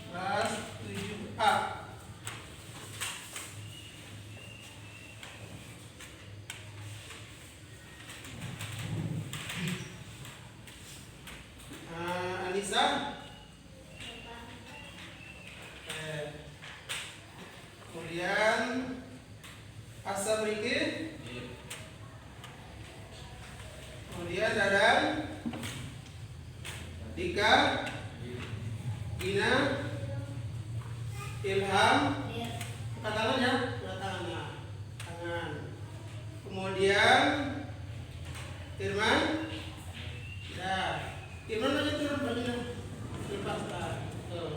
Kelas 7A. Anissa. Kemudian Asabriki. Kemudian Dadan, Dika, Gina, Ilham. Angkat tangan ya, tangan. Kemudian Firman. Ya, Firman aja turun bajunya. Lepas tuh.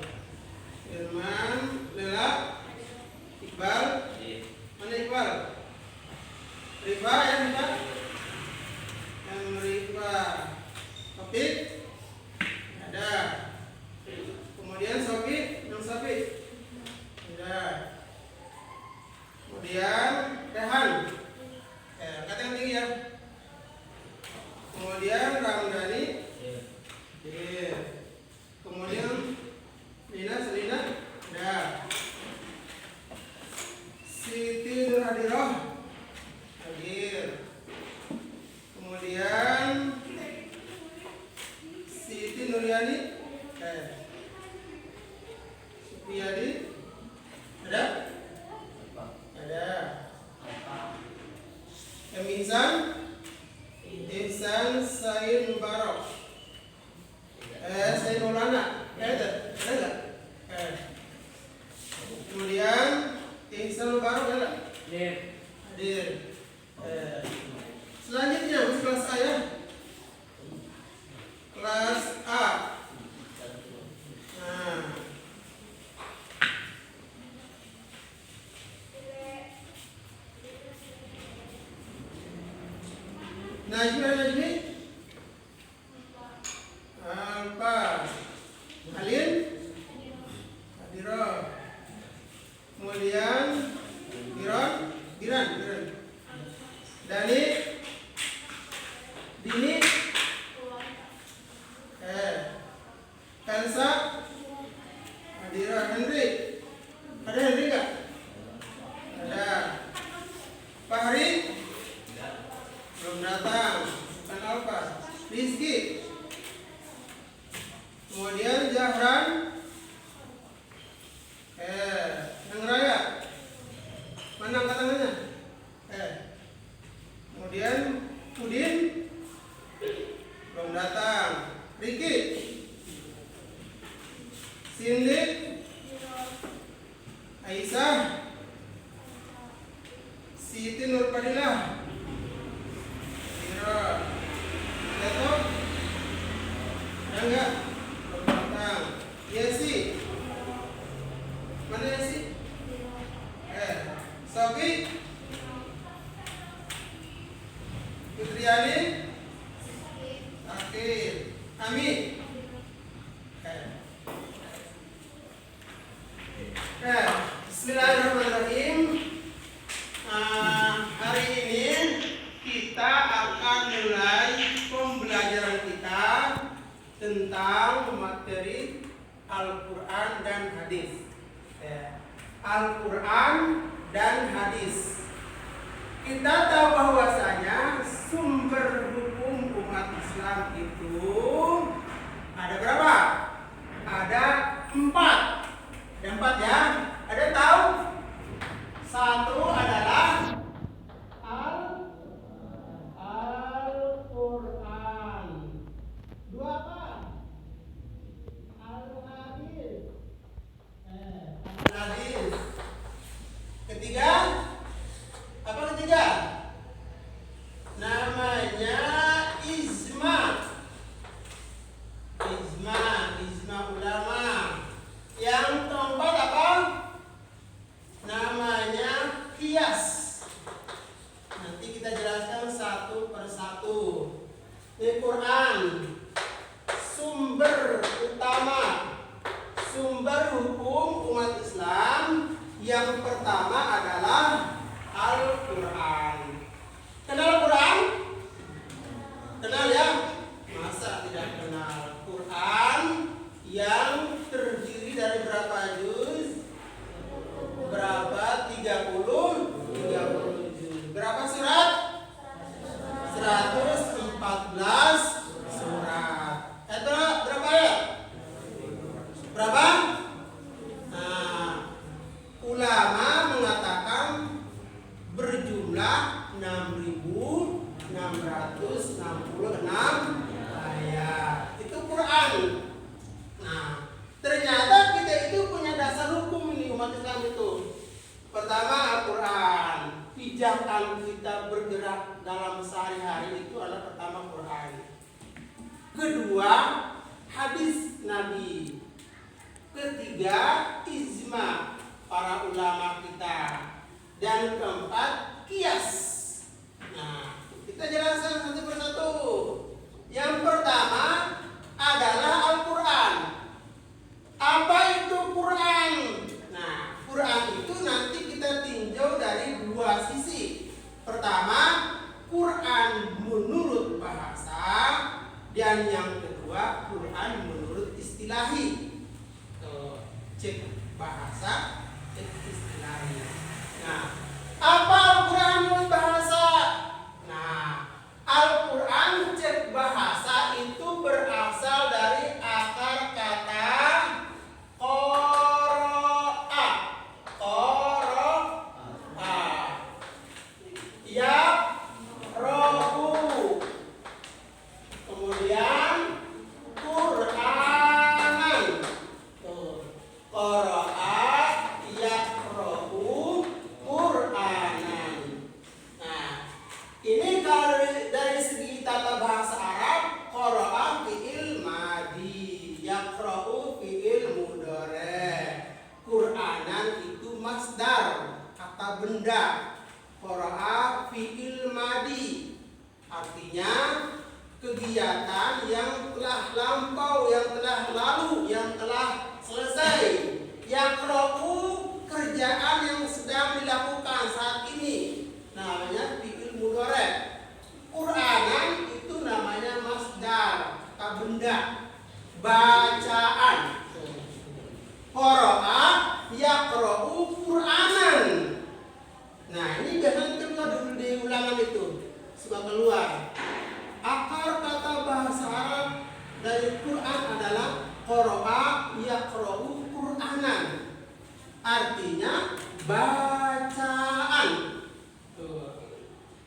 Firman, Lela, Iqbal. Mana Iqbal? Rifa ya, Rifa. Yang Rifa. Topik. Ada. Kemudian Sofi, yang Sofi. Ada. Kemudian Rehan. Kata yang tinggi ya. Kemudian Ramdhani. Kemudian Lina, Selina. Ada. Siti Nurhadiroh. Hadir. Kemudian Siti Nuryani. Supriyadi. Ada? Ada. Ihsan. Ihsan Said Mubarak. Said Maulana. Ada enggak? Kemudian Ihsan Mubarak ada? Hadir. Selanjutnya kelas A ya. Kelas A. Najmi. Alfa. Halin. Hadiroh. Kemudian Biran. Dani. Dini. Elsa. Hadiroh. Henry. Ada Henry nggak? Ada. Fahri. Belum datang. Bukan Alfa. Rizky. Kemudian Jahran. Yang Raya. Mana angkat tangannya? Kemudian Udin. Belum datang. Riki. Cindy. Aisyah. Siti Nurfadilah. Dato. Ada enggak? Belum datang. Yesi. Mana Yesi? Sofi. Fitriani. Akhir. Ami. Bismillahirrahmanirrahim. Hari ini kita akan mulai pembelajaran kita tentang materi Al-Quran dan hadis. Al-Quran dan hadis. Kita tahu bahwasanya sumber hukum umat Islam itu ada berapa? Ada 4. Ada 4 ya. Ada tahu? Satu adalah Al-Quran. 2 apa? Al-Hadis. Al-Hadis. Ketiga, apa ketiga? Namanya ijma. Ijma ulama. Yang keempat apa? Namanya qiyas. Nanti kita jelaskan satu persatu. Ini Quran, sumber utama, sumber hukum umat Islam. Yang pertama adalah Al-Quran. Kenal Quran? Kenal ya? Masa tidak kenal Quran yang Berapa? Ulama mengatakan berjumlah 6.666 ayat. Itu Quran. Nah, ternyata kita itu punya dasar hukum ini umat Islam itu. Pertama Al-Quran. Pijakan kita bergerak dalam sehari-hari itu adalah pertama Quran. Kedua, hadis Nabi. Ketiga, ijma para ulama kita. Dan keempat, kias. Nah, kita jelaskan satu persatu. Yang pertama adalah Al-Quran. Apa itu Quran? Nah, Quran itu nanti kita tinjau dari dua sisi. Pertama, Quran menurut bahasa, dan yang kedua, Quran menurut istilahi. Cek bahasa, cek istilahi. Nah, apa Al-Quran menurut bahasa? Nah, Al-Quran cek bahasa itu berasal dari akar kata qara'a. Qara'a. Yaqra'u. Kemudian Qur'anan. Qara'a yaqra'u Qur'anan. Nah, ini kalau dari segi tata bahasa Arab, qara'a fi'il madi, yaqra'u fi'il mudhari'. Qur'anan itu masdar, kata benda. Qara'a fi'il madi, artinya kegiatan yang telah lampau, yang telah lalu, yang telah selesai. Yaqra'u, kerjaan yang sedang dilakukan saat ini, namanya fi'il mudhari'. Qur'anan itu namanya masdar, kata benda, bacaan. Qara'a yaqra'u Qur'anan. Nah, ini biasanya keluar dulu di ulangan itu, suka keluar. Akar kata bahasa Arab dari Quran adalah qara'a yaqra'u Qur'anan. Artinya bacaan.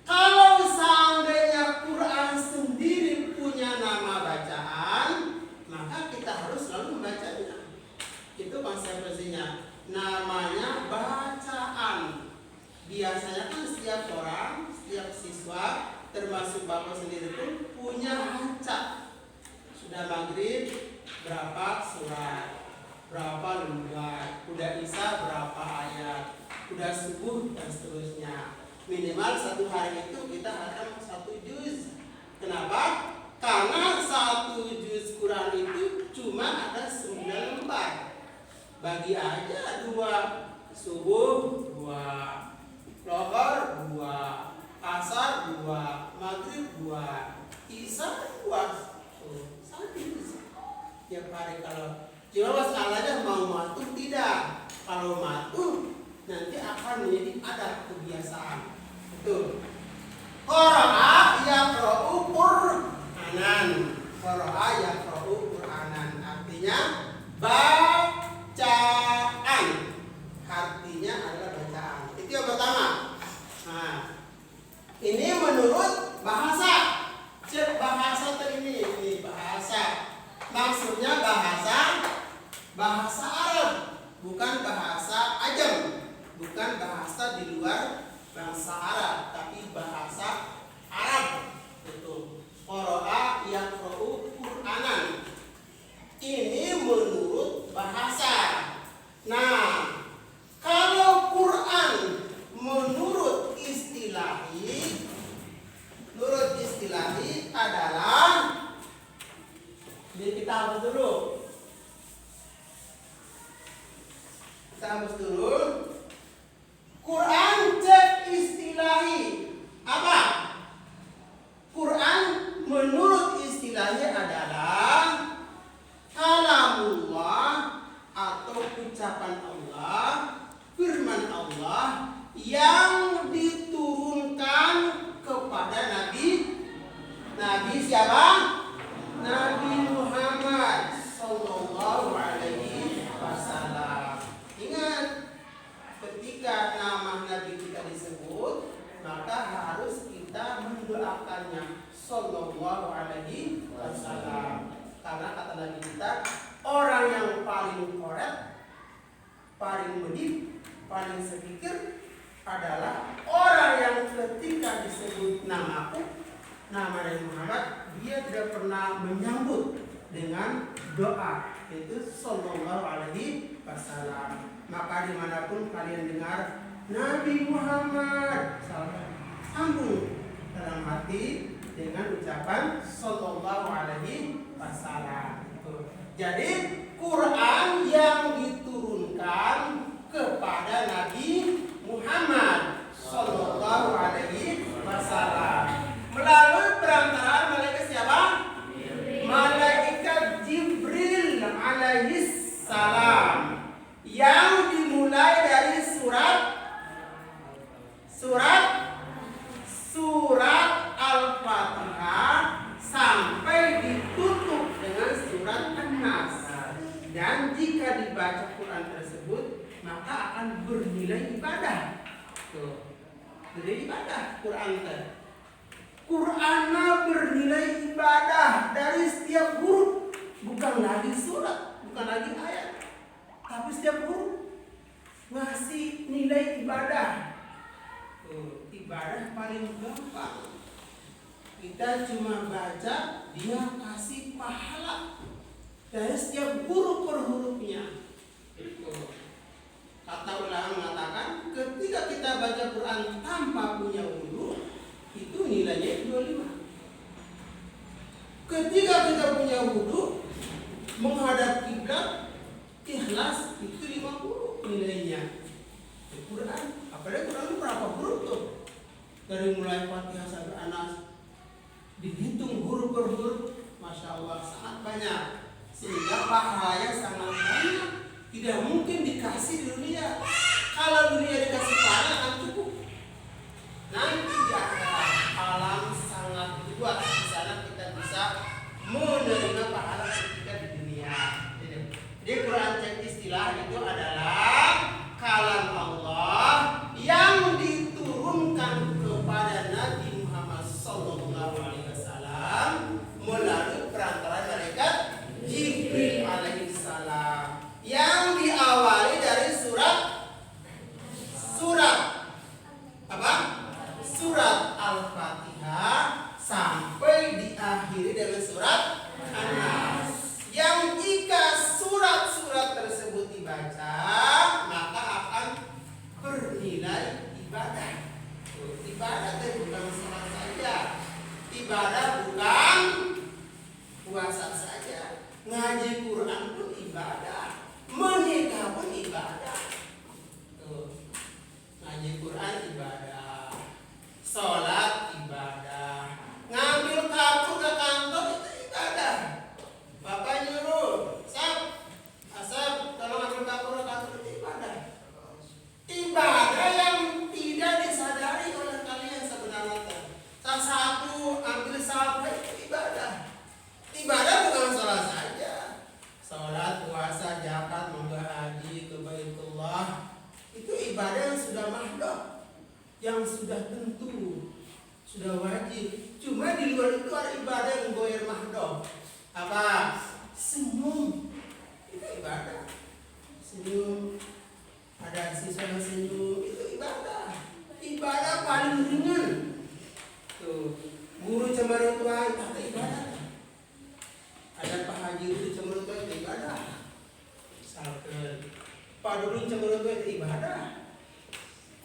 Kalau seandainya Quran sendiri punya nama bacaan, maka kita harus selalu membacanya. Itu konsekuensinya. Namanya bacaan. Biasanya kan setiap orang, setiap siswa, termasuk bapak sendiri pun punya hancak. Sudah maghrib berapa surat, berapa lembar, udah isya berapa ayat, udah subuh dan seterusnya. Minimal satu hari itu kita hatam 1 juz. Kenapa? Karena 1 juz Quran itu cuma ada 9 lembar. Bagi aja 2, subuh 2, lohor 2, asar 2, maghrib 2, isya 2. Tiap hari kalau cuma masalahnya mau matuh tidak. Kalau matuh nanti akan menjadi adat kebiasaan. Betul. Qara'a yaqra'u Qur'anan. Qara'a yaqra'u Qur'anan artinya bacaan. Artinya adalah bacaan. Itu yang pertama. Nah, ini menurut bahasa. Cek bahasa ini bahasa. Maksudnya bahasa Arab, bukan bahasa Ajam, bukan bahasa di luar bangsa Arab, tapi bahasa Arab. Itu qara'a yaqra'u Qur'anan. Ini menurut bahasa. Nah, kalau Quran menurut istilahi adalah, jadi kita hapus dulu. Quran cek istilah paling koret, paling medip, paling sepikir adalah orang yang ketika disebut namaku, nama Nabi Muhammad, dia tidak pernah menyambut dengan doa, yaitu sallallahu alaihi wasallam. Maka dimanapun kalian dengar Nabi Muhammad, sambung dalam hati dengan ucapan sallallahu alaihi wasallam. Jadi Quran yang diturunkan kepada Nabi Muhammad sallallahu alaihi wasallam melalui perantaraan malaikat siapa? Malaikat Jibril alaihi salam, yang dimulai dari surat Al-Fatihah sampai ditutup dengan surat An-Nas. Dan jika dibaca Quran tersebut, maka akan bernilai ibadah. Bernilai ibadah Quran Qur'annya bernilai ibadah dari setiap huruf, bukan lagi surat, bukan lagi ayat, tapi setiap huruf ngasih nilai ibadah. Ibadah paling gampang, kita cuma baca, dia kasih pahala dari setiap huruf per hurufnya. Kata ulama mengatakan, ketika kita baca Quran tanpa punya wudu, itu nilainya 25. Ketika kita punya wudu, menghadap kiblat, ikhlas, itu 50 nilainya. Quran, apalagi Quran itu berapa huruf tuh? Dari mulai Fatihah sampai Anas, dihitung huruf per huruf, Masya Allah sangat banyak, sehingga pahalanya sangat banyak. Tidak mungkin dikasih di dunia. Kalau dunia dikasih pahala akan cukup. Nanti di akhirat alam sangat luas, di sana kita bisa menerima pahala ketika di dunia. Jadi Quran cek istilah itu adalah kalam Allah yang diturunkan kepada Nabi Muhammad SAW melalui perantara malaikat Jibril alaihissalam, yang diawali dari surat apa? Surat Al-Fatihah sampai diakhiri dengan surat An-Nas, yang jika surat-surat tersebut dibaca maka akan bernilai ibadah. Ibadah itu bukan sholat saja, ibadah bukan puasa saja, ngaji Quran pun ibadah, menikah pun ibadah. Ngaji Quran ibadah, sholat ibadah, ngambil kartu ke kantor itu ibadah. Bapak nyuruh, Asap, tolong ambil kartu ke kantor, itu ibadah. Ibadah yang tidak disadari oleh kalian sebenarnya. Sapu, ambil sapu itu ibadah. Ibadah bukan sholat saja. Sholat, puasa, zakat, menunaikan haji ke Baitullah, itu ibadah yang sudah mahdoh, yang sudah tentu, sudah wajib. Cuma di luar itu ada ibadah yang goyer mahdoh. Apa? Senyum, itu ibadah. Senyum, ada siswa yang senyum, itu ibadah. Ibadah paling ringan. Tuh, guru cemberut tua itu ibadah. Ada Pak Haji itu cemberut tua itu ibadah. Salker. Pak Dudung cemberut tua itu ibadah.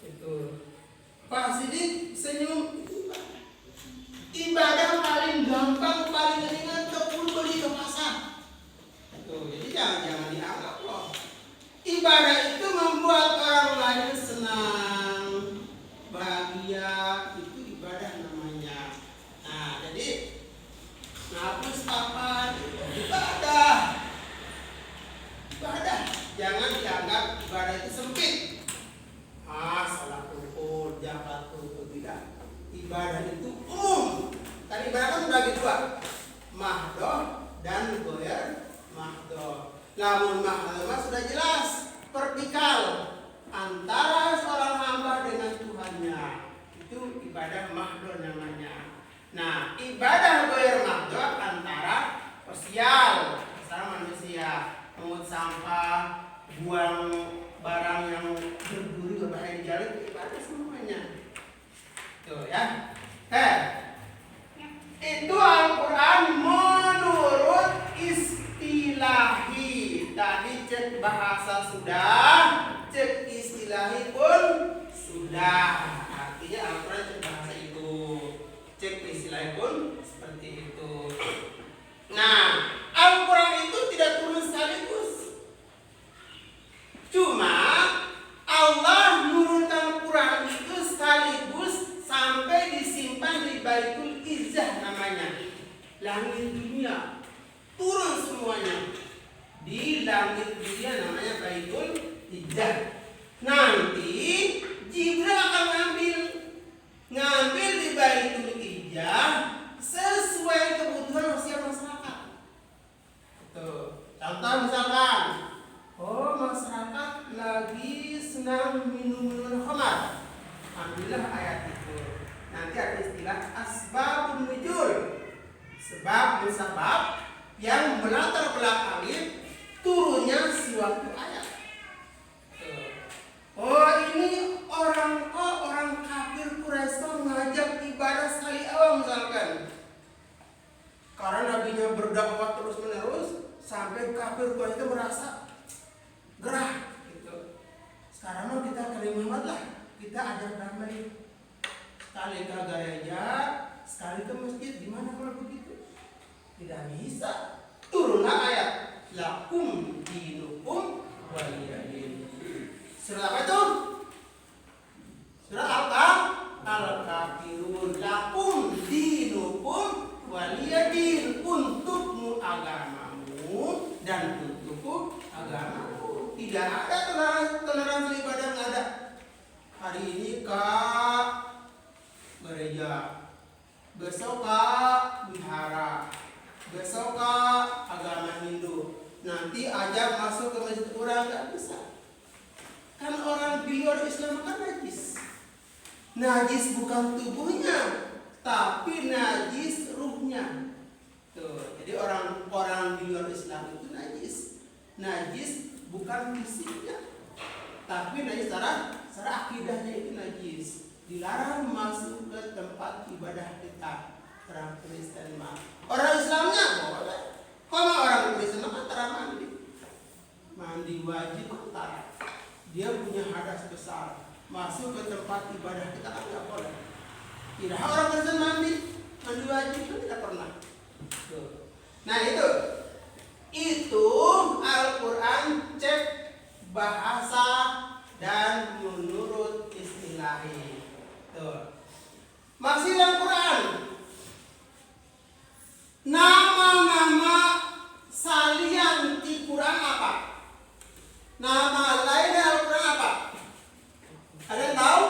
Itu. Pak Sidik senyum itu ibadah. Ibadah paling gampang, paling ringan, kebun beli ke pasar. Tuh, jadi jangan dianggap loh. Ibadah itu membuat orang lain senang, bahagia, itu ibadah namanya. Nah, jadi ngapus papan itu ibadah. Ibadah, jangan dianggap ibadah itu sempit. Salat rukun, zakat rukun, tidak. Ibadah itu umum. Kan ibadah kan bagi dua, mahdoh dan goyer mahdoh. Namun mahdoh sudah jelas vertikal antara seorang hamba dengan Tuhannya. Itu ibadah mahdoh namanya. Nah, ibadah goyer mahdoh antara sosial, antara manusia. sampah, buang barang yang berduri berbahaya di jalan, itu ibadah semuanya. Tuh ya. Itu Al-Quran menurut istilahi. Tadi cek bahasa sudah, cek istilahi pun sudah. Artinya Al-Quran cek bahasa itu, cek istilahi pun seperti itu. Nah, Al-Quran itu tidak turun sekaligus. Cuma Allah menurunkan Quran itu sekaligus sampai disimpan di Baitul Izzah namanya. Langit dunia turun semuanya di langit dunia namanya Baitul Izzah. Nanti Jibril akan ngambil di Baitul Izzah sesuai kebutuhan masyarakat. Tuh, contoh misalkan, masyarakat lagi senang minum khamar. Ambillah ayat itu. Nanti ada istilah asbabun nuzul. Sebab musabab yang melatar belakangi turunnya suatu ayat. Ini orang kafir Quraisy mengajak ibadah sekali awal misalkan. Karena nabinya berdakwah terus menerus sampai kafir Quraisy merasa gerah gitu. Sekarang kita kalimat lah, kita ajak damai. Sekali ke gereja, sekali ke masjid, gimana kalau begitu? Tidak bisa. Turunlah ayat lakum dinukum waliyadin. Surah apa itu? Surah Al-Kafirun. Lakum dinukum waliyadin. Untukmu agamamu dan untukku agamamu. Tidak ada toleransi ibadah, nggak ada. Hari ini ke gereja, besok ke wihara, besok ke agama Hindu, nanti ajak masuk ke masjid orang, nggak bisa. Kan orang di luar Islam kan najis. Najis bukan tubuhnya, tapi najis ruhnya. Tuh, jadi orang di luar Islam itu najis. Najis bukan fisiknya, tapi najis secara akidahnya itu najis. Dilarang masuk ke tempat ibadah kita. Orang Kristen mah. Orang Islamnya boleh. Kalau orang Kristen mah antara mandi wajib antara. Dia punya hadas besar, masuk ke tempat ibadah kita kan nggak boleh. Tidak orang Kristen mandi wajib itu tidak pernah. Tuh. Nah itu Al-Quran cek bahasa dan menurut istilahi. Tuh. Masih dalam Quran. Nama-nama salian di Quran apa? Nama lain Al-Quran apa? Ada yang tahu?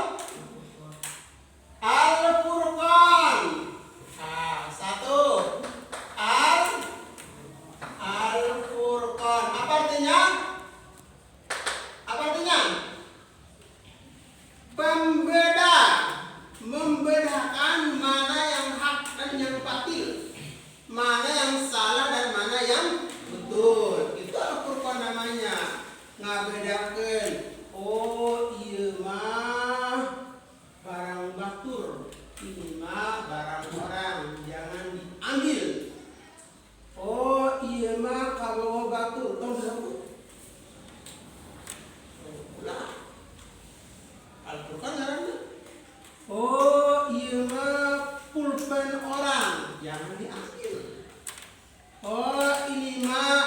Al-Furqan. Satu. Al-Furqan. Apa artinya? Apa artinya? Pembeda. Membedakan mana yang hak dan yang batil. Mana yang salah dan mana yang betul. Itu Al-Furqan namanya. Ngabedakeun, ieu mah barang batur, ini mah barang orang, jangan diambil. Ieu mah kabawa batur, tong disebut. Ulah. Al-Furqan ngaranna. Ieu mah pulpen orang, jangan diambil. Ini mah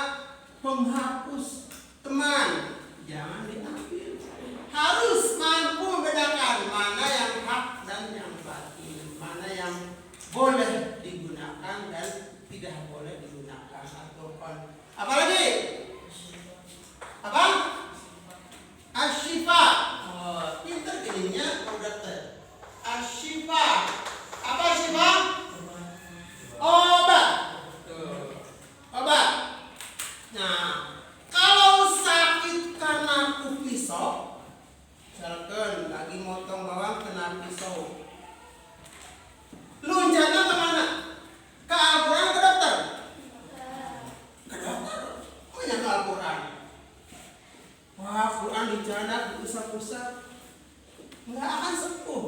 penghapus teman, jangan diambil. Harus mampu membedakan mana yang hak dan yang batil, mana yang boleh digunakan dan tidak boleh digunakan. Apalagi? Apa? Asyifa. Pinter gininya udah Asyifa. Apa Asyifa? Obat. Obat. Nah, kalau sakit karena pisau, misalkan Quran dicanak, diusap-usap, nggak akan sembuh.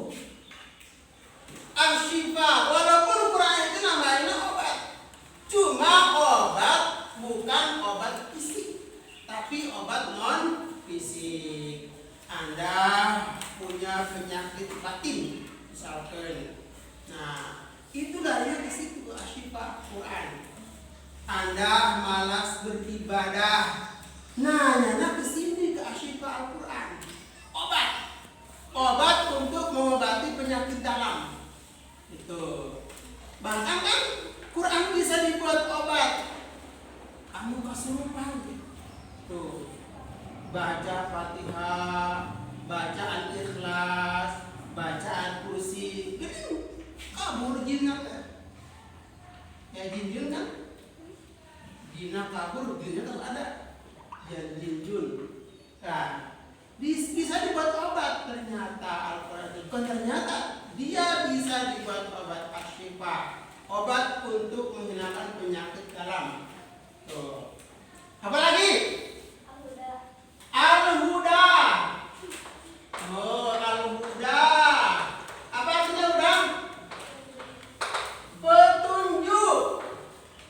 Asyifa, walaupun Quran itu namanya obat, cuma obat bukan obat fisik, tapi obat non fisik. Anda punya penyakit batin, misalkan, nah itu dari di situ asyifa Quran. Anda malas beribadah, nah nyana kesini ke asyifa Al-Quran, obat untuk mengobati penyakit dalam. Itu bahkan kan Quran bisa dibuat obat. Kamu kesurupan tuh, baca Fatihah, baca Al-Ikhlas, baca Al-Kursi, gitu kabur jinak ya, jin kan, jinak kabur, jinnya kan ada, jin. Nah, bisa dibuat obat ternyata Al-Quran itu. Bukan ternyata, dia bisa dibuat obat asyifa, obat untuk menghilangkan penyakit dalam. Tuh. Apa lagi? Al-Huda. Oh, Al-Huda. Apa artinya huda? Petunjuk.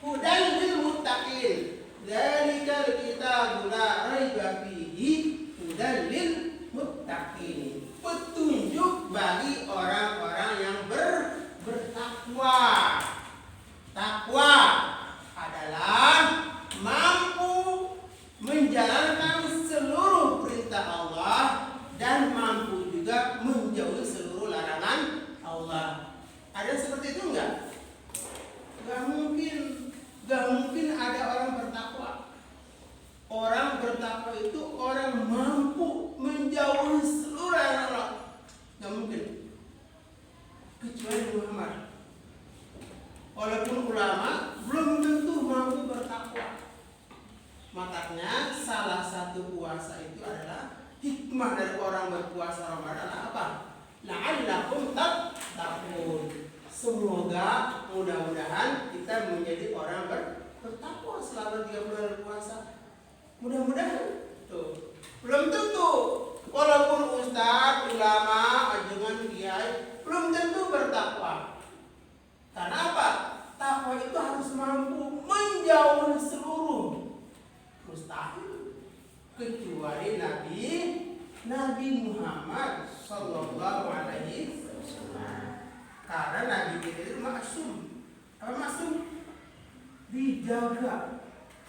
Hudan lil muttaqin. Dzalikal kitabu la raiba fihi hudan lil muttaqin. Petunjuk bagi orang-orang yang bertakwa. Takwa adalah mampu menjalankan seluruh perintah Allah dan mampu juga menjauhi seluruh larangan Allah. Ada seperti itu enggak? Gak mungkin ada orang bertakwa. Orang bertakwa itu orang mampu menjauhi seluruh larangan Allah. Gak mungkin. Kecuali Muhammad. Walaupun ulama belum tentu mampu bertakwa. Makanya salah satu puasa itu adalah hikmah dari orang berpuasa Ramadan apa? La'allakum tattaqun. Semoga mudah-mudahan kita menjadi orang bertakwa selama 3 bulan puasa. Mudah-mudahan. Tuh. Belum tentu. Walaupun ustaz, ulama, ajangan kiai belum tentu bertakwa. Karena apa? Takwa itu harus mampu menjauhi seluruh mustahil, kecuali Nabi Muhammad sallallahu alaihi wasallam. Karena Nabi itu maksum. Apa maksum?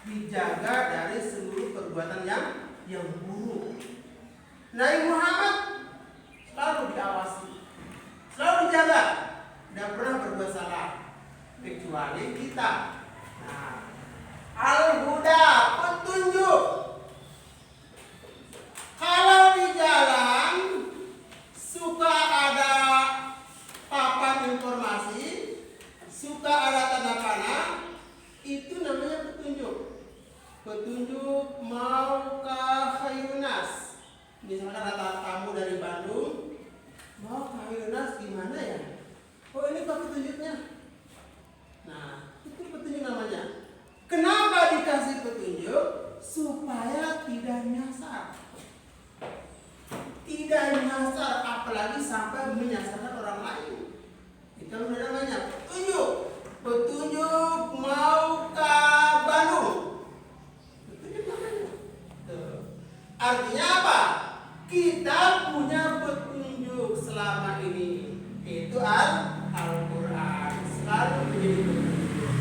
Dijaga dari seluruh perbuatan yang buruk. Nabi Muhammad selalu diawasi, selalu dijaga, tidak pernah berbuat salah, kecuali kita. Nah, Al-Huda, petunjuk. Kalau di jalan suka ada papan informasi, suka ada tanda panah, itu namanya petunjuk. Petunjuk mau ke Khairunas. Misalkan ada tamu dari Bandung, mau ke Khairunas gimana ya? Oh, ini kok petunjuknya. Nah, itu petunjuk namanya. Kenapa dikasih petunjuk? Supaya tidak nyasar. Tidak nyasar, apalagi sampai menyasarkan orang lain. Itu namanya petunjuk. Petunjuk mau ke Bandung. Petunjuk namanya. Artinya apa? Kita punya petunjuk selama ini. Itu Al-Quran. Selalu menjadi petunjuk.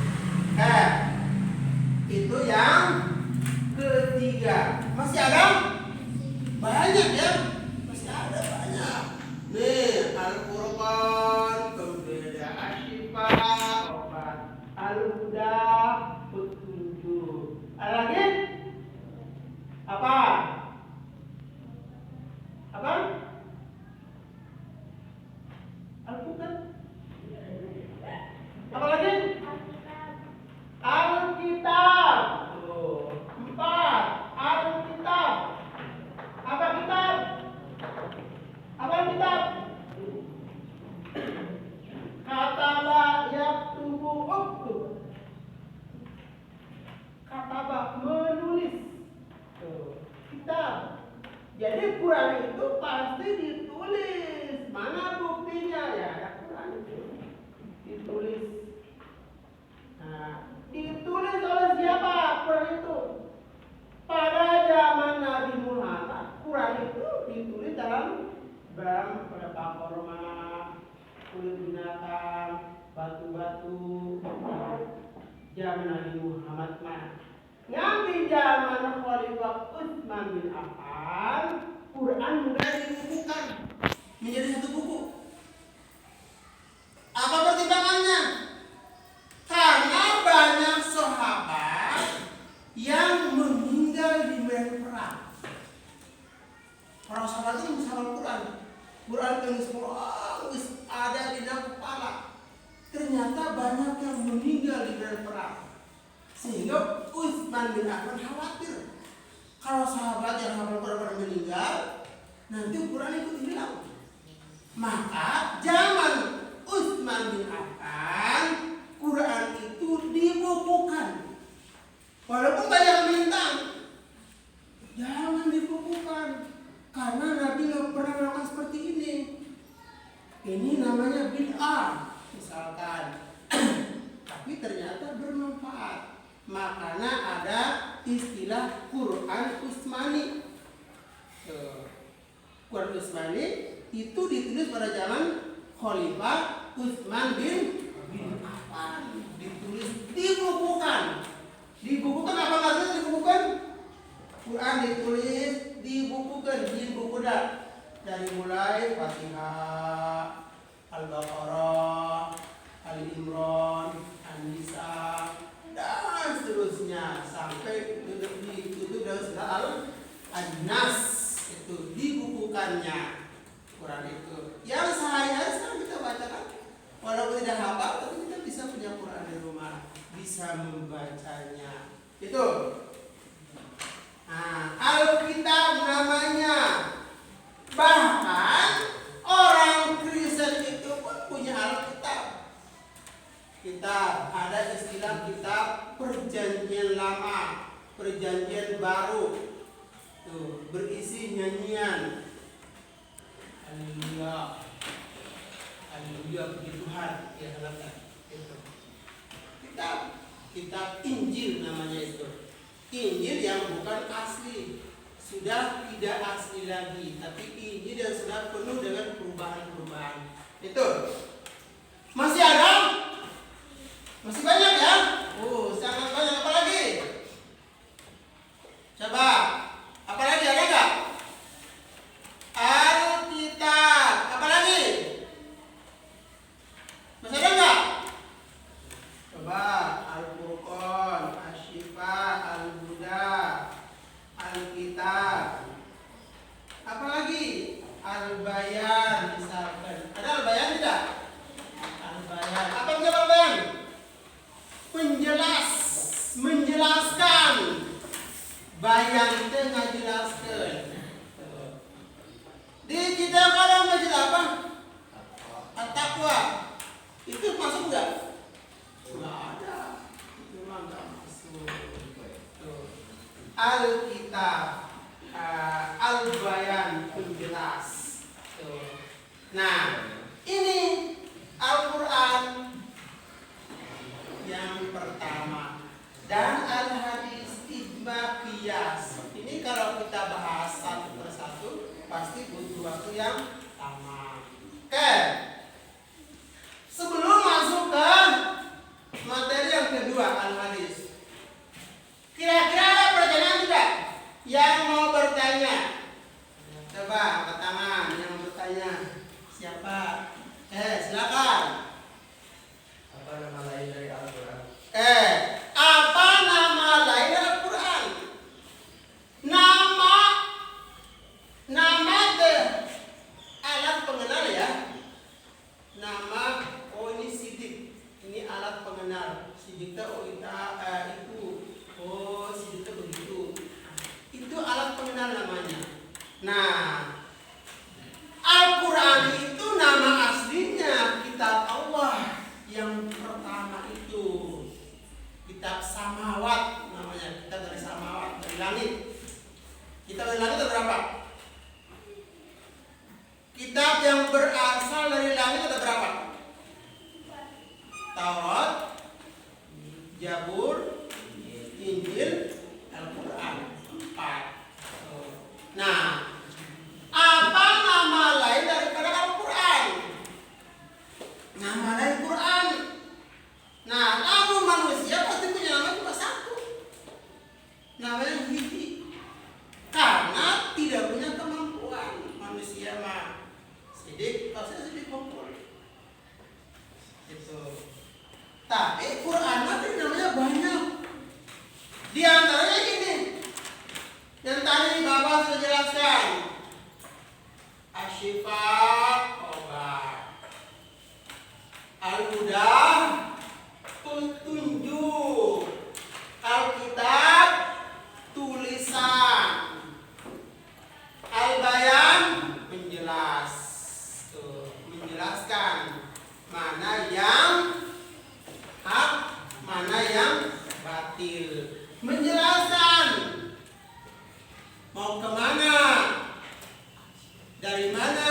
Itu yang ketiga. Masih ada? Banyak ya? Masih ada banyak. Nih, Al-Qur'an, pembeda asyifa, obat. Al-Huda, petunjuk. Ada lagi? Apa? Apa? Al-Quran. Apa lagi? Alkitab. Tuh. 4. Alkitab. Apa kitab? Apa kitab? Kataba yaktubu uktub. Kataba menulis. Tuh. Kitab. Jadi Quran itu pasti ditulis. Mana buktinya? Ya ada Quran itu ditulis. Nah, ditulis oleh siapa Quran itu? Pada zaman Nabi Muhammad, Quran itu ditulis dalam pada korma, kulit binatang, batu-batu. Zaman Nabi Muhammad mah. Yang di zaman Khalifah Utsman bin Affan, Quran mulai dibukukan menjadi satu buku. Apa pertimbangannya? Karena banyak sahabat yang meninggal di medan perang. Para sahabat itu menghafal Quran. Quran yang semua ada di dalam kepala. Ternyata banyak yang meninggal di medan perang. Sehingga Utsman bin Affan khawatir kalau sahabat yang hafal Quran pada meninggal, nanti Quran ikut hilang. Maka zaman Utsman bin Affan, Quran itu dibukukan. Walaupun banyak bintang, jangan dibukukan. Karena Nabi nggak pernah melakukan seperti ini. Ini namanya bid'ah, misalkan. Tapi ternyata bermanfaat. Makanya ada istilah Quran Utsmani. Quran Utsmani itu ditulis pada zaman Khalifah Utsman bin Affan. Ditulis, dibukukan. Dibukukan apa maksudnya dibukukan? Quran ditulis, dibukukan, dibukukan dari mulai Fatihah, Al-Baqarah, Al-Imran, An-Nisa, dan seterusnya sampai ditutup dengan surah Al-Nas. Itu dibukukannya Quran itu. Yang sehari-hari sekarang kita bacakan, walaupun tidak hafal, tapi kita bisa punya Quran di rumah, bisa membacanya. Itu. Nah, Alkitab namanya. Bahkan orang Kristen itu pun punya Alkitab. Kitab, ada istilah kitab Perjanjian Lama, Perjanjian Baru. Tuh, berisi nyanyian. Haleluya. Haleluya, puji Tuhan. Ya, silakan. Itu. Kitab Injil namanya itu. Injil yang bukan asli, sudah tidak asli lagi, tapi Injil yang sudah penuh dengan perubahan-perubahan. Itu masih ada, masih banyak ya. Sangat banyak. Apa lagi? Coba, apa lagi ada nggak? Alkitab, apa lagi? Masih ada nggak? Coba, Al-Furqan, Asy-Syifa, Al-Huda, Alkitab. Apa lagi? Al-Bayan misalkan. Ada Al-Bayan tidak? Al-Bayan. Apa itu Al-Bayan? Penjelas, menjelaskan. Bayan itu ngajelaskan. Di kitab ada masjid apa? At-Taqwa. Itu masuk enggak? Enggak ada. Itu memang enggak masuk. Alkitab, Al-Bayan, penjelas. Nah, ini Al-Quran yang pertama dan Al-Hadis Ijma Qiyas. Ini kalau kita bahas satu persatu pasti butuh waktu yang lama. Oke. Sebelum masuk ke materi yang kedua, Al-Hadis. Kira-kira ada pertanyaan tidak? Yang mau bertanya? Coba angkat tangan yang mau bertanya. Siapa? Silakan. Apa nama lain dari Al-Quran? Apa nama lain dari Al-Quran? Nama alat pengenal ya. Nama ini sidik. Ini alat pengenal. Sidik itu sidik begitu. Itu alat pengenal namanya. Nah, Al-Quran itu nama aslinya kitab Allah yang pertama itu. Kitab Samawat namanya. Kitab dari Samawat, dari langit. Kitab dari langit ada berapa? Tapi Quran itu namanya banyak. Di antaranya ini yang tadi Bapak sudah jelaskan. Asyifa obat, Al-Huda petunjuk, Alkitab tulisan, Al-Bayan menjelas, menjelaskan mana yang hak, mana yang batil, menjelaskan mau kemana, dari mana,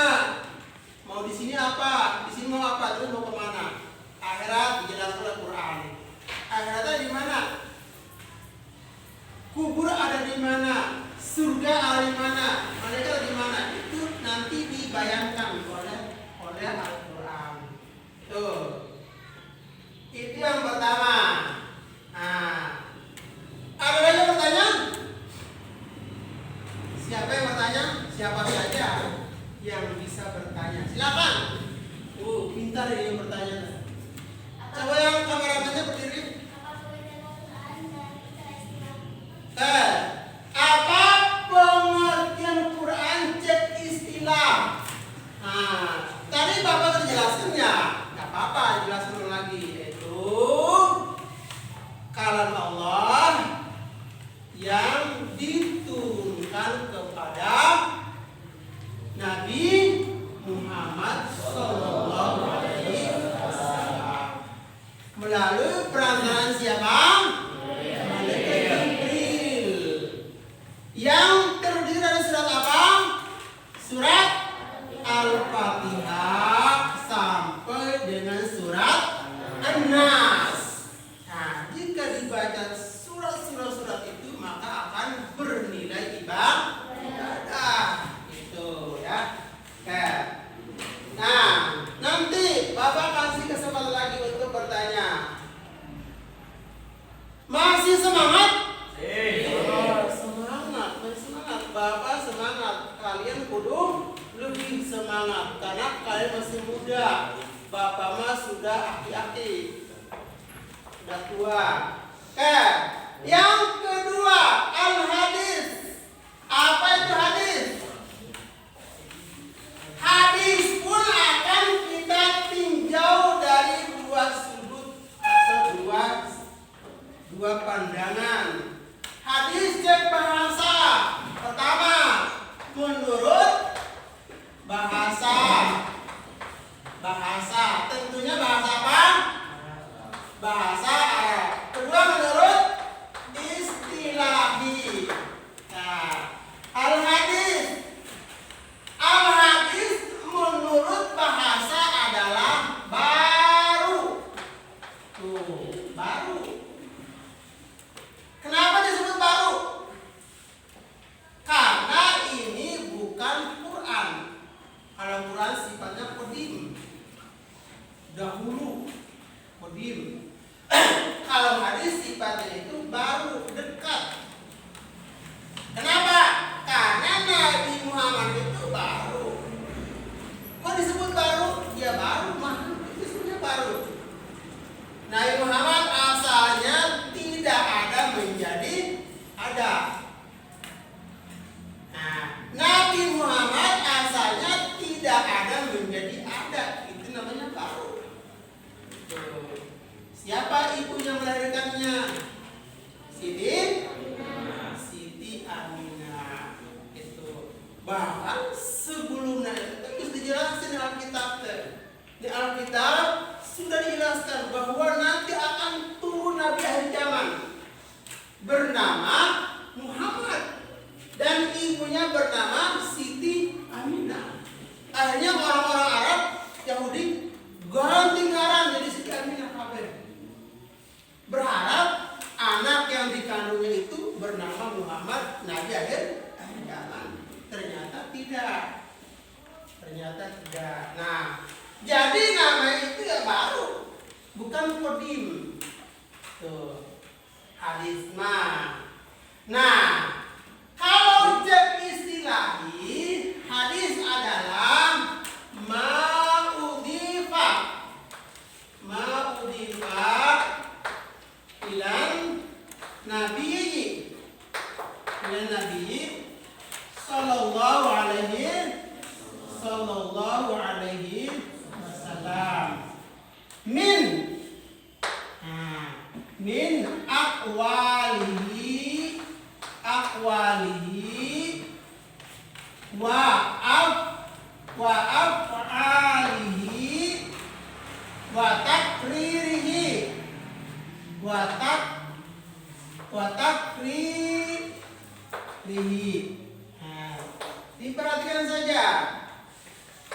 mau di sini apa, di sini mau apa, terus mau kemana. Akhirat dijelaskan oleh Quran. Akhiratnya di mana? Kubur ada di mana? Surga ada di mana? Malaikat di mana? Itu nanti dibayangkan oleh Al-Quran. Tuh. Itu yang pertama. Nah, ada lagi yang bertanya? Siapa yang bertanya? Siapa saja yang bisa bertanya? Silakan. Pintar ini yang bertanya. Coba yang kameramennya berdiri. Apa pengertian Quran cek istilah? Nah, tadi Bapak sudah jelaskan ya? Gak apa-apa, jelaskan lagi. Yaitu kalam Allah yang diturunkan kepada Nabi Muhammad Sallallahu Alaihi Wasallam melalui perantaraan siapa? Malaikat Jibril. Yang terdiri dari surat apa? Surat Al-Fatihah sampai dengan surat An-Nas. Nah, jika dibaca surat itu maka akan bernilai ibadah. Itu ya. Oke. Nah, nanti Bapak kasih kesempatan lagi untuk bertanya. Masih semangat? Semangat, masih semangat. Bapak semangat. Kalian kudu lebih semangat karena kalian masih muda. Bapak mah sudah aki-aki. Sudah tua. Yang kedua, al-hadis. Apa itu hadis? Hadis pun akan kita tinjau dari dua sudut atau dua pandangan. Hadis cek bahasa. Pertama, menurut bahasa. Tentunya bahasa apa? Bahasa Arab. Kedua, menurut istilahi. Nah, al-hadis menurut bahasa adalah baru. Tuh, baru. Kenapa disebut baru? Karena ini bukan Quran. Kalau Quran sifatnya qadim. Dahulu qadim. Kalau hadis sifatnya itu baru, dekat. Kenapa? Karena Nabi Muhammad itu baru. Kok disebut baru? Ya baru, mah disebutnya baru. Nabi Muhammad asalnya tidak ada menjadi ada. Nah, Nabi Muhammad asalnya tidak ada menjadi ada. Itu namanya baru. Siapa ibu yang melahirkannya? Siti Aminah. Itu. Bahkan sebelumnya itu terus dijelaskan di Alkitab. Di Alkitab sudah dijelaskan bahwa nanti akan turun Nabi akhir zaman bernama Muhammad dan ibunya bernama Siti Aminah. Akhirnya orang-orang Arab Yahudi ganti ngaran jadi Siti Aminah kabeh. Berharap anak yang dikandungnya itu bernama Muhammad Nabi akhir zaman. Ternyata tidak. Nah, jadi nama itu ya baru, bukan qadim. Tuh, hadis mah. Nah, kalau cek istilahi, hadis adalah ma'udhifa wa af'alihi wa takririhi wa takririhi. Nah, diperhatikan saja.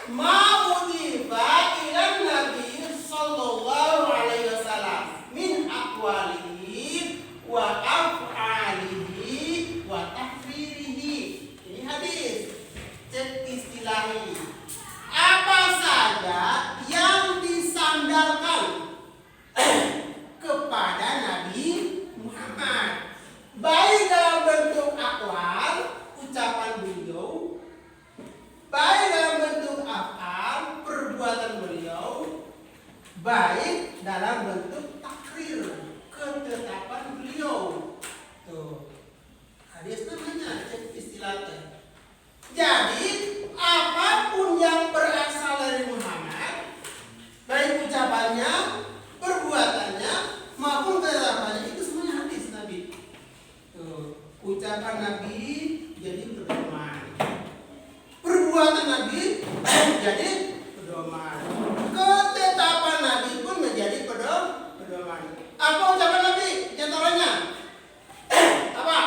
Ma'udifa ilan Nabi sallallahu alaihi wasallam min aqwalihi wa af'alihi wa takririhi. Ini hadis. Cek istilahnya. Apa saja yang disandarkan kepada Nabi Muhammad, baik dalam bentuk akwal, ucapan beliau, baik dalam bentuk af'al, perbuatan beliau, baik dalam bentuk takrir, ketetapan beliau. Tuh, hadis namanya cek istilahnya. Jadi apapun yang berasal dari Muhammad, baik ucapannya, perbuatannya, maupun ketetapannya, itu semuanya hadis Nabi. Tuh, ucapan Nabi jadi pedoman, perbuatan Nabi jadi pedoman, ketetapan Nabi pun menjadi pedoman. Apa ucapan Nabi? Contohnya apa?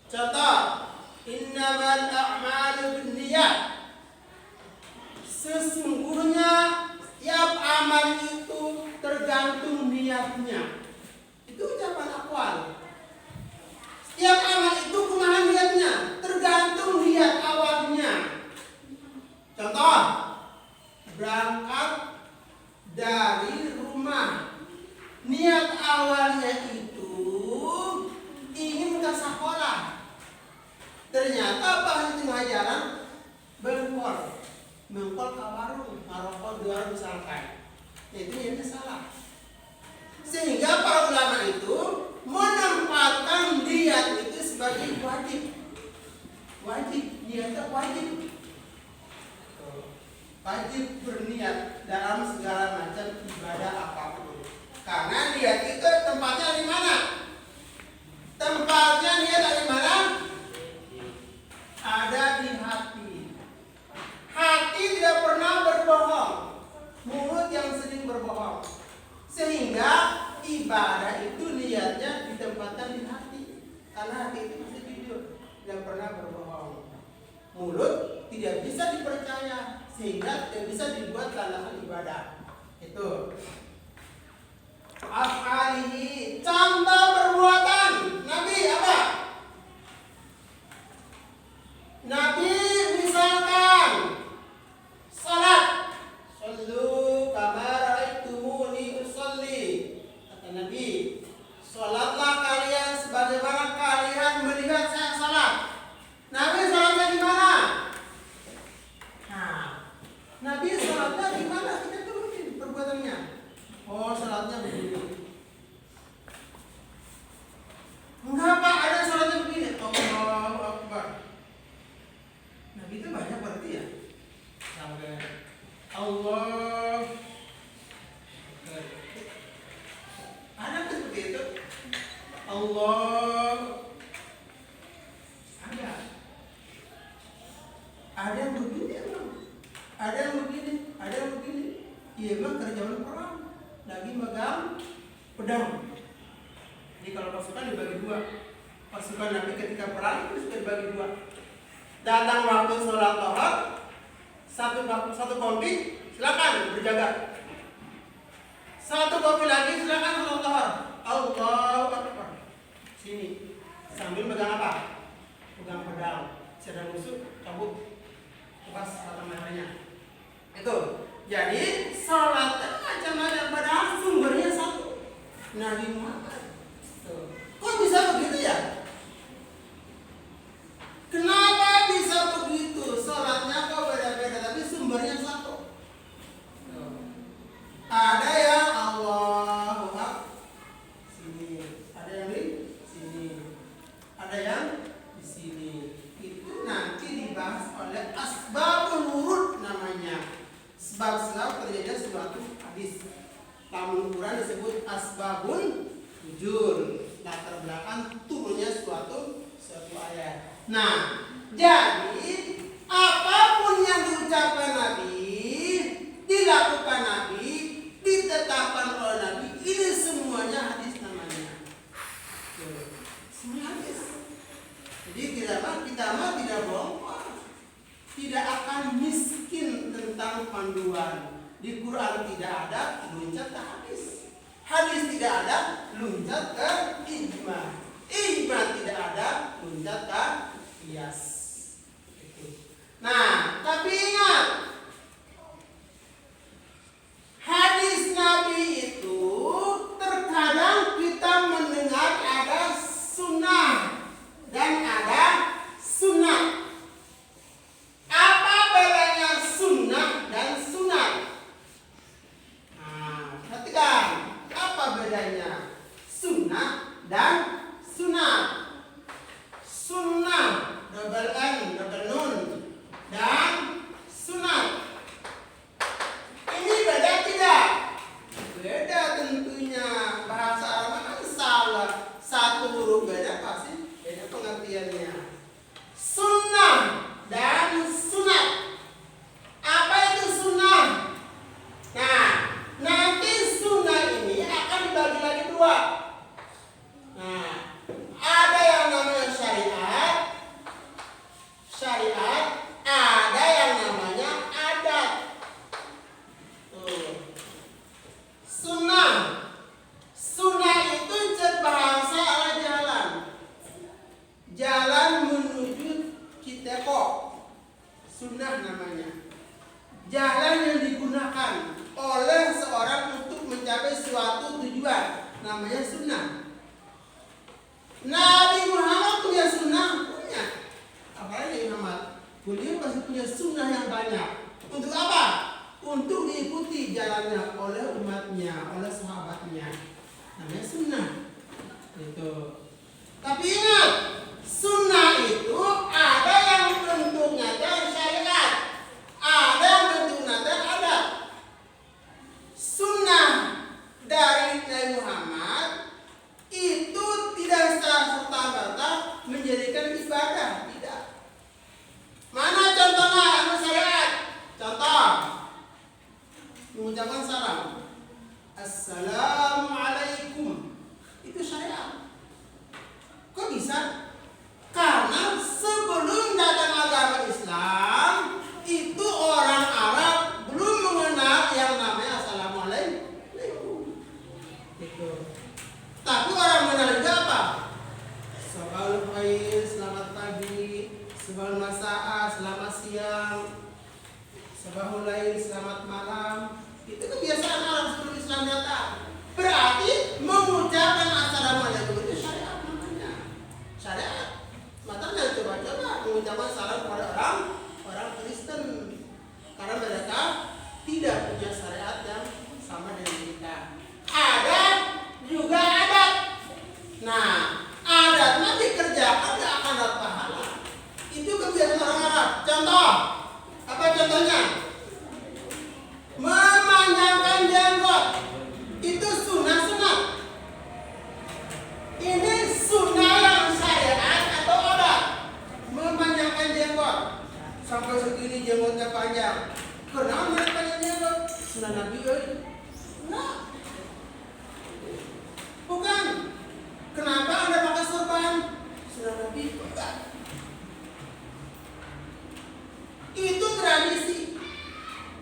Contoh, innamal a'malu binniyat. Sesungguhnya setiap amal itu tergantung niatnya. Itu ucapan akwal. Setiap amal itu kumaha niatnya, tergantung niat awalnya. Contoh, berangkat dari rumah, niat awalnya itu ingin ke sekolah. Ternyata pas di tengah jalan mengkol ke warung, ngarokok di warung misalkan. Itu niatnya salah. Sehingga para ulama itu menempatkan niat itu sebagai wajib. Niatnya wajib. Wajib berniat dalam segala macam ibadah apapun. Karena niat itu tempatnya di mana? Tempatnya niat di mana? Ada di hati. Hati tidak pernah berbohong. Mulut yang sering berbohong. Sehingga ibadah itu niatnya ditempatkan di hati. Karena hati itu masih jujur, tidak pernah berbohong. Mulut tidak bisa dipercaya, sehingga tidak bisa dibuat landasan ibadah. Itu. Af'alihi, contoh perbuatan Nabi apa? Nabi misalkan salat, sallu kama ra'aitumuni usolli. Kata Nabi, salatlah kalian sebagaimana kalian melihat saya salat. Nabi salatnya di mana? Nah, Nabi salatnya di mana? Kita turutin perbuatannya. Oh, salatnya begini. Enggak Pak, ada salatnya begini. Allahu Akbar. Nabi itu banyak berarti ya. Sampai Allah. Ada kan seperti itu? Allah. Ada yang begini emang. Ada yang begini. Iya emang kerjaan perang. Lagi megang pedang. Jadi kalau pasukan dibagi dua. Pasukan Nabi ketika perang itu sudah dibagi dua. Datang waktu sholat tohar, satu kompi, silakan berjaga. Satu kompi lagi, silakan sholat tohar. Allahu Akbar. Sini, sambil megang apa? Pegang pedang. Sedang musuh, cabut. Lepas mata merahnya. Itu. Jadi sholat macam-macam, padahal sumbernya satu. Nabi Muhammad. Kok bisa begitu ya? Kenapa bisa begitu? Sholatnya kok beda-beda, tapi sumbernya satu. Ada yang Allahu Akbar sini, ada yang di sini, ada yang di sini. Itu nanti dibahas oleh asbabul wurud namanya. Sebab-sebab terjadinya suatu hadis. Dalam Quran disebut asbabun nuzul, latar belakang turunnya suatu ayat. Nah, Jadi apapun yang diucapkan Nabi, dilakukan Nabi, ditetapkan oleh Nabi, ini semuanya hadis namanya. Semua hadis. Jadi kita mah tidak bohong, tidak akan miskin tentang panduan. Di Quran tidak ada, loncat ke hadis. Hadis tidak ada, loncat ke ijma. Ijma tidak ada, loncat ke qiyas. Nah, tapi ingat, hadis Nabi itu terkadang kita mendengar ada sunnah dan ada sunat. Apa bedanya sunnah dan sunat? Nah, perhatikan, apa bedanya sunnah dan sunat? Sunnah, double N, double nun, dan sunat. Ini beda tidak? Beda tentunya. Bahasa Arab kan salah. Satu huruf beda pasti beda pengertiannya. Sunnah dan sunat. Apa itu sunnah? Nah, nanti sunnah ini akan dibagi lagi dua. Nah, ada yang namanya syariat, ada yang namanya adat. Sunnah itu bahasa ala jalan menuju Citeko. Sunnah namanya. Jalan yang digunakan oleh seorang untuk mencapai suatu tujuan, namanya sunnah. Nabi Muhammad punya sunnah, punya. Apalagi Muhammad, beliau pasti punya sunnah yang banyak. Untuk apa? Untuk diikuti jalannya oleh umatnya, oleh sahabatnya. Namanya sunnah. Itu. Tapi ingat, sunnah itu ada yang bentuknya syariat, ada yang bentuknya adat. Sunnah dari Nabi Muhammad itu tidak serta-merta menjadikan ibadah, tidak. Mana contohnya anu syariat? Contoh, mengucapkan salam, Assalamualaikum, itu syariat. Kok bisa? Karena sebelum datang agama Islam, itu orang Arab belum mengenal yang namanya Assalamualaikum. Itu. Tapi orang mengenal juga apa? Sabahul khair, selamat pagi. Sabahul masa'a, selamat siang. Sabahul lail, selamat malam. Itu kebiasaan Arab sebelum Islam datang. Berarti mengucapkan Assalamualaikum itu syariat namanya. Syariat. Makanya coba-coba mengucapkan salam kepada orang Kristen. Karena mereka tidak punya syariat yang sama dengan kita. Ada juga adat. Nah, adatnya dikerjakan tidak akan dapat pahala. Itu kebiasaan orang Arab. Contoh, apa contohnya? Memanjangkan jenggot. Itu sunat. Ini sunnah yang syariat atau adat? Memanjangkan jenggot sampai segini jenggotnya panjang. Kenapa mereka panjang jenggot? Sunnah Nabi Nah, bukan. Kenapa Anda pakai sorban? Sunnah Nabi bukan. Itu tradisi.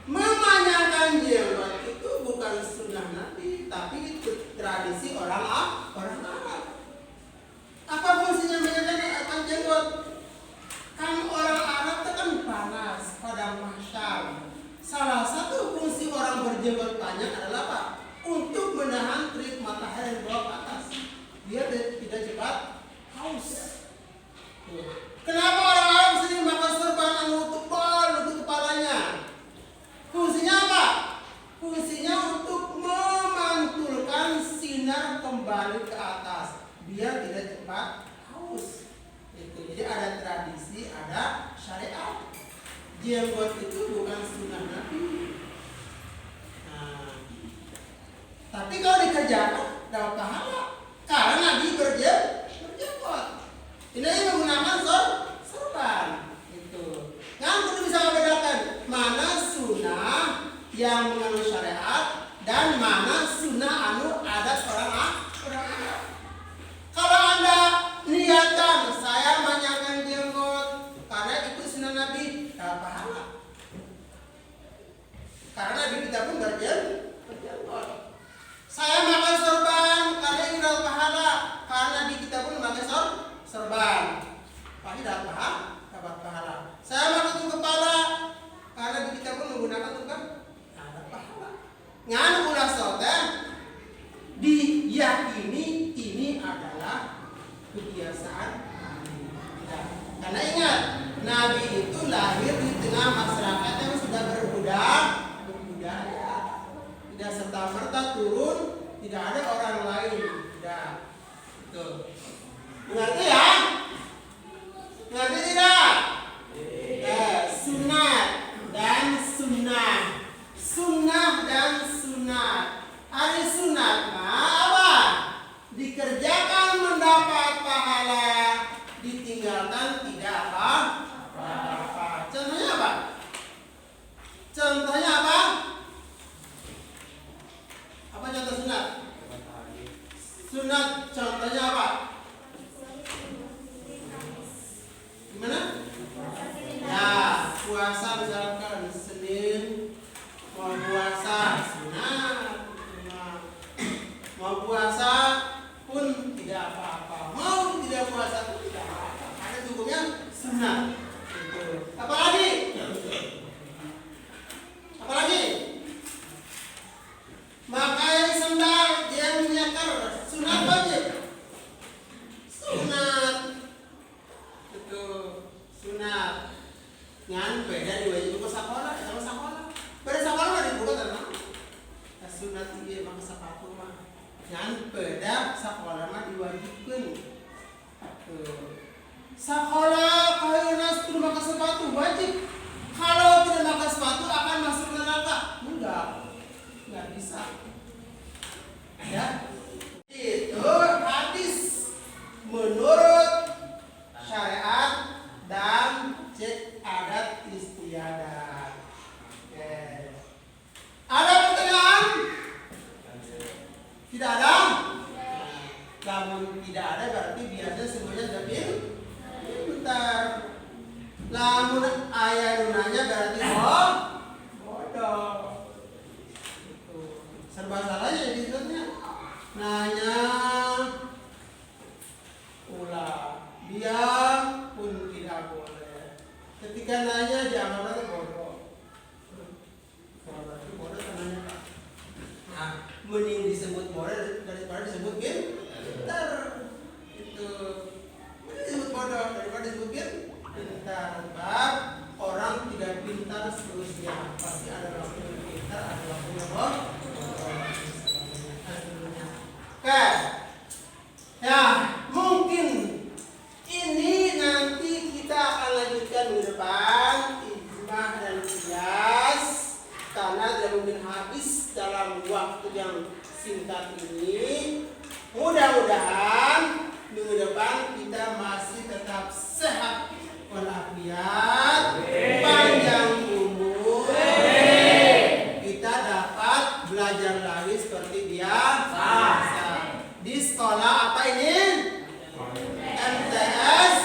Memanjangkan jenggot itu bukan sunnah Nabi, tapi itu tradisi orang Arab. Apa fungsinya memanjangkan jenggot? Kan orang Arab itu kan panas pada mahsyar. Salah satu fungsi orang berjenggot panjang adalah apa? Untuk menahan terik matahari yang bawah ke atas. Dia tidak cepat haus. Kenapa orang Arab sering pakai sorban yang tebal untuk kepalanya? Fungsinya apa? Fungsinya untuk memantulkan sinar kembali ke atas, biar tidak cepat haus. Itu. Jadi ada tradisi, ada syariat. Jenggot itu bukan sunnah Nabi. Nah, tapi kalau dikerjakan dapat pahala. Karena Nabi berjenggot. Ini menggunakan sorban. yang mengandung syariat dan mana sunnah anu adat orang Arab. Kalau Anda niatan saya menyangkan jenggot karena itu sunnah Nabi, dapat pahala. Karena Nabi kita pun berjenggot. Saya makan sorban karena ini dapat pahala. Karena Nabi kita pun memakai sorban, pasti dapat pahala. Saya makan tutup kepala karena Nabi kita pun menggunakan tutup dapat pahala. Ngan ulah soten diyakini ini adalah kebiasaan Nabi. Karena ingat, Nabi itu lahir di tengah masyarakat yang sudah berbudaya. Tidak serta-merta turun, tidak ada orang lain. Tidak. Betul. Mengerti ya? Mengerti tidak? Sunat dan sunnah. Sunnah dan sunat. Hari sunat apa? Dikerjakan mendapat pahala, ditinggalkan tidak apa-apa. Contohnya apa? Contohnya apa? Apa contoh sunat? Sunat contohnya apa? Gimana? Ya, puasa misalkan Senin mau puasa sunat. Mau puasa pun tidak apa-apa. Mau tidak puasa pun tidak apa-apa. Karena hukumnya sunat. Apalagi? Pakai sandal yang menyakar, sunat wajib. Sunat. Itu sunat. Ngan beda diwajib ke sekolah, sama sekolah. Pada sekolah mah dibuka tenang. Sunat dia pakai sepatu mah. Ngan beda sekolah mah diwajibkan. Sekolah kalau nas tidak pakai sepatu wajib. Kalau tidak pakai sepatu akan masuk neraka. Enggak bisa. Ya. Itu hadis menurut syariat dan cek adat istiadat. Oke. Ada pertanyaan? Tidak ada? Namun tidak ada berarti biasanya semuanya sudah pintar. Lamun ayah nunanya berarti bodoh. Serba salah ya disebutnya. Nanya ulah, dia pun tidak boleh. Ketika nanya dianggapnya bodoh. Bodoh namanya. Nah, mending disebut bodoh daripada disebut pintar. Itu mending disebut bodoh daripada disebut pintar. Sebab orang tidak pintar seterusnya. Pasti ada waktu yang pintar, ada waktu yang bodoh. Oke, ya mungkin ini nanti kita akan lanjutkan minggu depan ijmah dan qiyas karena tidak mungkin habis dalam waktu yang singkat ini. Mudah-mudahan minggu depan kita masih tetap sehat walafiat, panjang umur, kita dapat belajar lagi seperti biasa. Di sekolah apa ini? MTS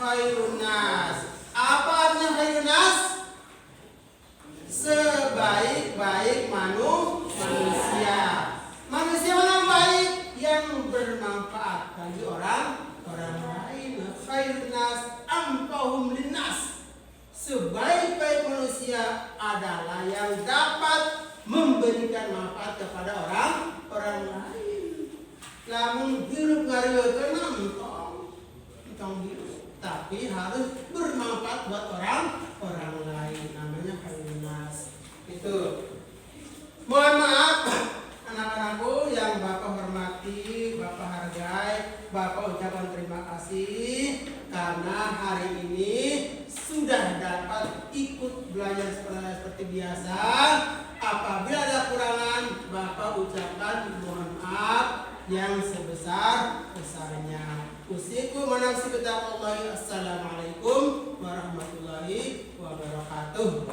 Khairun Nas. Apa artinya Khairun Nas? Sebaik-baik manusia. Manusia mana yang baik? Yang bermanfaat bagi orang lain. Khairun Nas anfa'uhum linnas. Sebaik-baik manusia adalah yang dapat memberikan manfaat kepada orang lain. Namun hirup ngarieukeun entong hirup, tapi harus bermanfaat buat orang lain. Namanya Khairun Nas. Itu. Mohon maaf anak-anakku yang Bapak hormati, Bapak hargai, Bapak ucapkan terima kasih karena hari ini sudah dapat ikut belajar seperti biasa. Apabila ada kurangan, Bapak ucapkan mohon maaf yang sebesar-besarnya. Usiku menafsi betaqwallahi. Assalamualaikum warahmatullahi wabarakatuh.